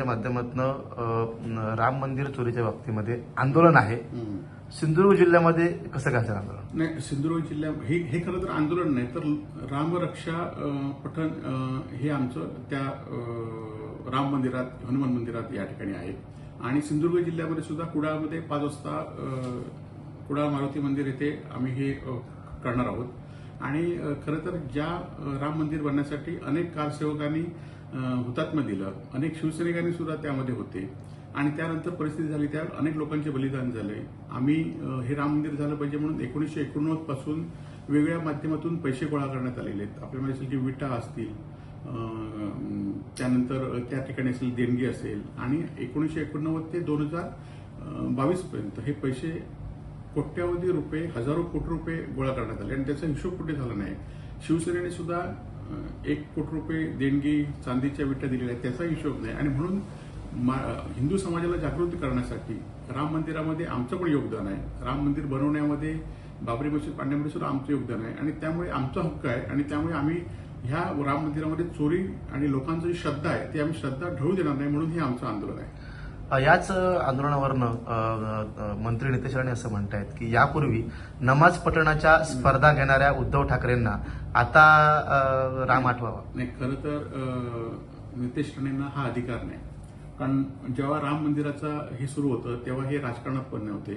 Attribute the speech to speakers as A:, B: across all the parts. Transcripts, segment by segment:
A: माध्यमातून राम मंदिर चोरीच्या बाबतीमध्ये आंदोलन आहे. सिंधुदुर्ग जिल्ह्यामध्ये कसं काय असेल आंदोलन?
B: नाही, सिंधुदुर्ग जिल्ह्यात हे खरं तर आंदोलन नाही तर रामरक्षा पठण हे आमचं त्या राम मंदिरात, हनुमान मंदिरात या ठिकाणी आहे. आणि सिंधुदुर्ग जिल्ह्यामध्ये सुद्धा कुडाळमध्ये 5 वाजता कुडाळ मारुती मंदिर येथे आम्ही हे करणार आहोत. आणि खरं तर ज्या राम मंदिर बनण्यासाठी अनेक कारसेवकांनी हुतात्मा दिलं, अनेक शिवसैनिकांनी सुद्धा त्यामध्ये होते आणि त्यानंतर परिस्थिती झाली, त्या अनेक लोकांचे बलिदान झाले. आम्ही हे राम मंदिर झालं पाहिजे म्हणून 1989 पासून वेगवेगळ्या माध्यमातून पैसे गोळा करण्यात आलेले आहेत. आपल्याला माहिती असेल की विटा असतील, त्यानंतर त्या ठिकाणी असेल देणगी असेल, आणि 1989 ते 2022 पर्यंत हे पैसे कोट्यावधी रुपये, हजारो कोटी रुपये गोळा करण्यात आले आणि त्याचा हिशोब कुठे झाला नाही. शिवसेनेने सुद्धा 1 कोटी रुपये देणगी, चांदीच्या विटा दिलेल्या आहेत, त्याचा हिशोब नाही. आणि म्हणून हिंदू समाजाला जागृती करण्यासाठी राम मंदिरामध्ये आमचं पण योगदान आहे. राम मंदिर बनवण्यामध्ये, बाबरी मशीद पाडण्यामध्ये सुद्धा आमचं योगदान आहे आणि त्यामुळे आमचा हक्क आहे. आणि त्यामुळे आम्ही ह्या राम मंदिरामध्ये चोरी आणि लोकांची जी श्रद्धा आहे ती आम्ही श्रद्धा ढळू देणार नाही, म्हणून हे आमचं आंदोलन आहे.
A: याच आंदोलनावरनं मंत्री नितेश राणे असं म्हणतायत की यापूर्वी नमाज पठणाच्या स्पर्धा घेणाऱ्या उद्धव ठाकरेंना आता राम आठवावा.
B: नाही, खरं तर नितेश राणेंना हा अधिकार नाही. कारण जेव्हा राम मंदिराचा हे सुरू होतं तेव्हा हे राजकारणात पण नव्हते.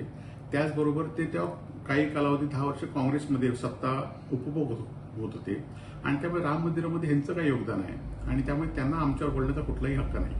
B: त्याचबरोबर ते तेव्हा काही कालावधी 10 वर्ष काँग्रेसमध्ये सत्ता उपभोग होत होते आणि त्यामुळे राम मंदिरामध्ये ह्यांचं काही योगदान आहे आणि त्यामुळे त्यांना आमच्यावर बोलण्याचा कुठलाही हक्क नाही.